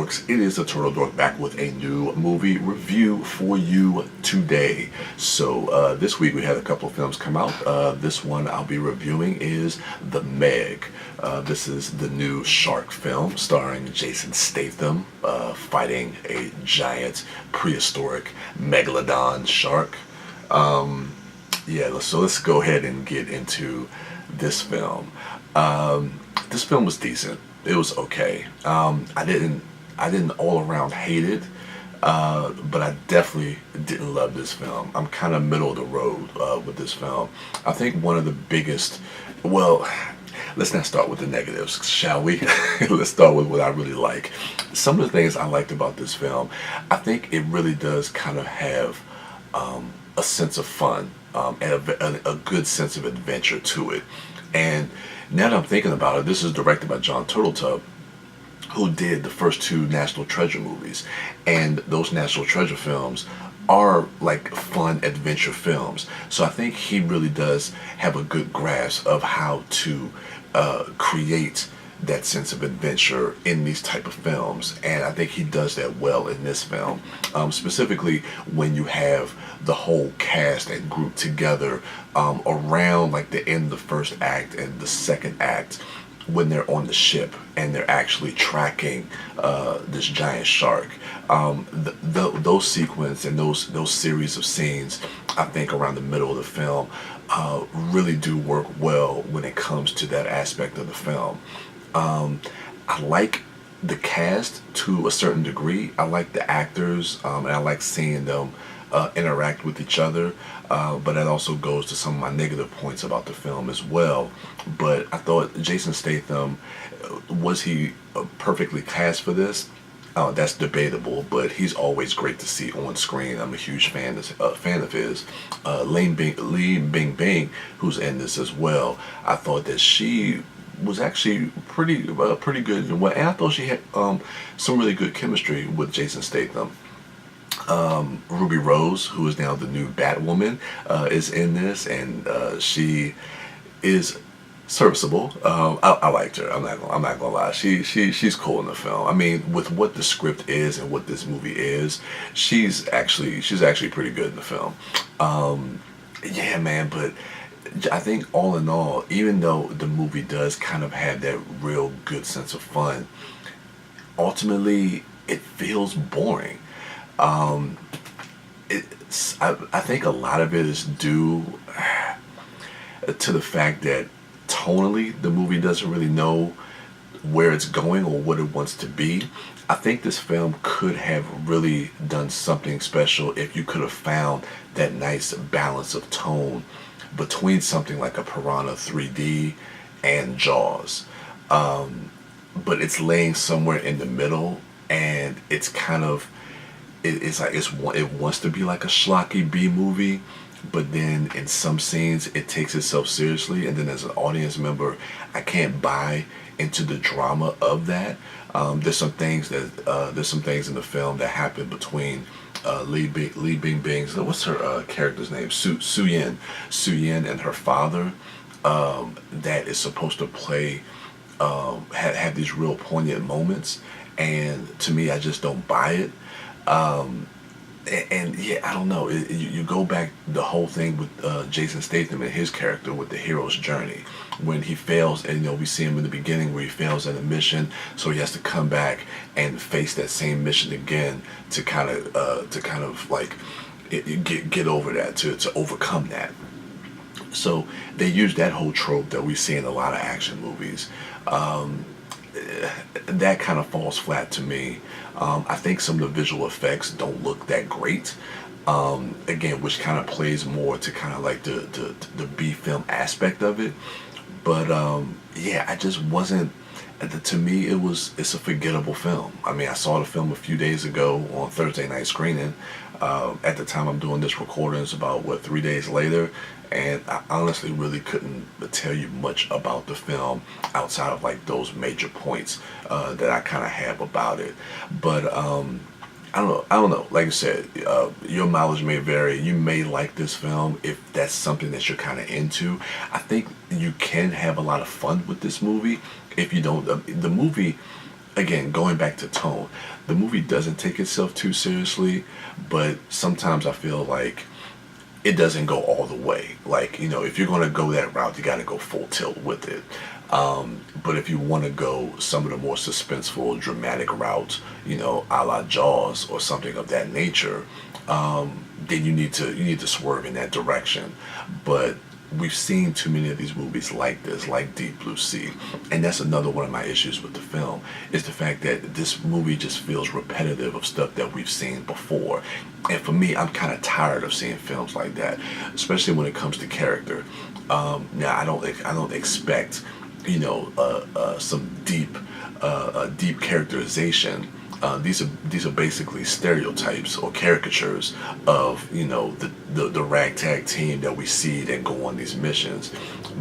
Dorks. It is the Turtle Dork back with a new movie review for you today. So this week we had a couple of films come out. This one I'll be reviewing is The Meg. This is the new shark film starring Jason Statham fighting a giant prehistoric Megalodon Shark. So let's go ahead and get into this film. This film was decent. It was okay. I didn't all around hate it, but I definitely didn't love this film. I'm kind of middle of the road with this film. I think one of the biggest, let's not start with the negatives, shall we? Let's start with what I really like. Some of the things I liked about this film, I think it really does kind of have a sense of fun and a good sense of adventure to it. And now that I'm thinking about it, this is directed by John Turtletub, who did the first two National Treasure movies. And those National Treasure films are like fun adventure films. So I think he really does have a good grasp of how to create that sense of adventure in these type of films, and I think he does that well in this film, specifically when you have the whole cast and group together around like the end of the first act and the second act, when they're on the ship and they're actually tracking this giant shark. Those sequence and those series of scenes, I think around the middle of the film really do work well when it comes to that aspect of the film. I like the cast to a certain degree. I like the actors, and I like seeing them interact with each other, but that also goes to some of my negative points about the film as well. But I thought Jason Statham, was he perfectly cast for this? That's debatable, but he's always great to see on screen. I'm a huge fan of his. Lee Bing Bing, who's in this as well, I thought that she was actually pretty good, and I thought she had some really good chemistry with Jason Statham. Ruby Rose, who is now the new Batwoman, is in this, and she is serviceable. I liked her. I'm not gonna lie. She's cool in the film. I mean, with what the script is and what this movie is, she's actually pretty good in the film. Yeah, man, but I think all in all, even though the movie does kind of have that real good sense of fun, ultimately it feels boring. I think a lot of it is due to the fact that tonally the movie doesn't really know where it's going or what it wants to be. I think this film could have really done something special if you could have found that nice balance of tone between something like a Piranha 3D and Jaws. But it's laying somewhere in the middle, and it's kind of, it wants to be like a schlocky B movie, but then in some scenes it takes itself seriously, and then as an audience member I can't buy into the drama of that. There's some things in the film that happen between Lee Bing Bing's, what's her character's name, Su Yen and her father, that is supposed to play have these real poignant moments, and to me I just don't buy it. And yeah, I don't know. You go back the whole thing with Jason Statham and his character with the hero's journey, when he fails, and we see him in the beginning where he fails at a mission, so he has to come back and face that same mission again to kind of like get over that, to overcome that. So they use that whole trope that we see in a lot of action movies. That kind of falls flat to me. I think some of the visual effects don't look that great. Again, which kind of plays more to kind of like the B film aspect of it. But yeah, I just wasn't. To me, it's a forgettable film. I mean, I saw the film a few days ago on Thursday night screening. At the time I'm doing this recording, it's about 3 days later, and I honestly really couldn't tell you much about the film outside of like those major points that I kind of have about it. But I don't know. Like I said, your mileage may vary. You may like this film if that's something that you're kind of into. I think you can have a lot of fun with this movie if you don't. The movie again, going back to tone, the movie doesn't take itself too seriously, but sometimes I feel like it doesn't go all the way. Like, if you're going to go that route, you got to go full tilt with it. But if you want to go some of the more suspenseful, dramatic routes, a la Jaws or something of that nature, then you need to swerve in that direction. But we've seen too many of these movies like this, like Deep Blue Sea, and that's another one of my issues with the film, is the fact that this movie just feels repetitive of stuff that we've seen before. And for me, I'm kind of tired of seeing films like that, especially when it comes to character. Now, I don't expect some deep characterization. These are basically stereotypes or caricatures of the ragtag team that we see that go on these missions.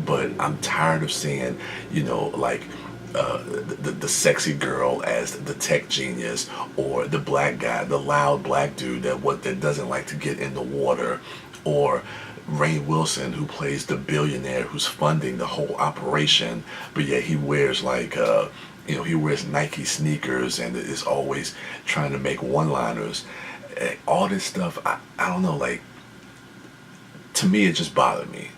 But I'm tired of seeing the sexy girl as the tech genius, or the black guy, the loud black dude that doesn't like to get in the water, or Rainn Wilson, who plays the billionaire who's funding the whole operation, but yet he wears he wears Nike sneakers and is always trying to make one-liners. All this stuff, I don't know, to me it just bothered me.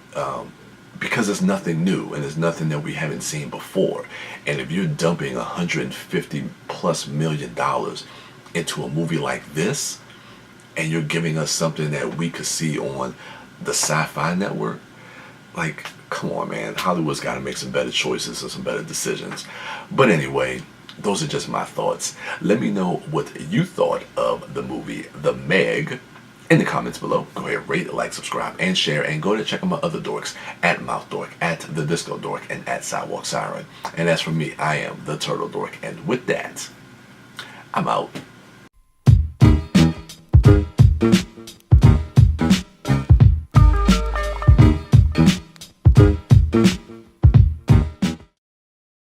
Because it's nothing new and it's nothing that we haven't seen before. And if you're dumping $150+ million into a movie like this, and you're giving us something that we could see on the Sci-Fi Network, come on, man. Hollywood's got to make some better choices and some better decisions. But anyway, those are just my thoughts. Let me know what you thought of the movie The Meg in the comments below. Go ahead, rate, like, subscribe, and share, and go to check out my other dorks at MouthDork, at the Disco Dork, and at Sidewalk Siren. And as for me, I am the Turtle Dork, and with that, I'm out.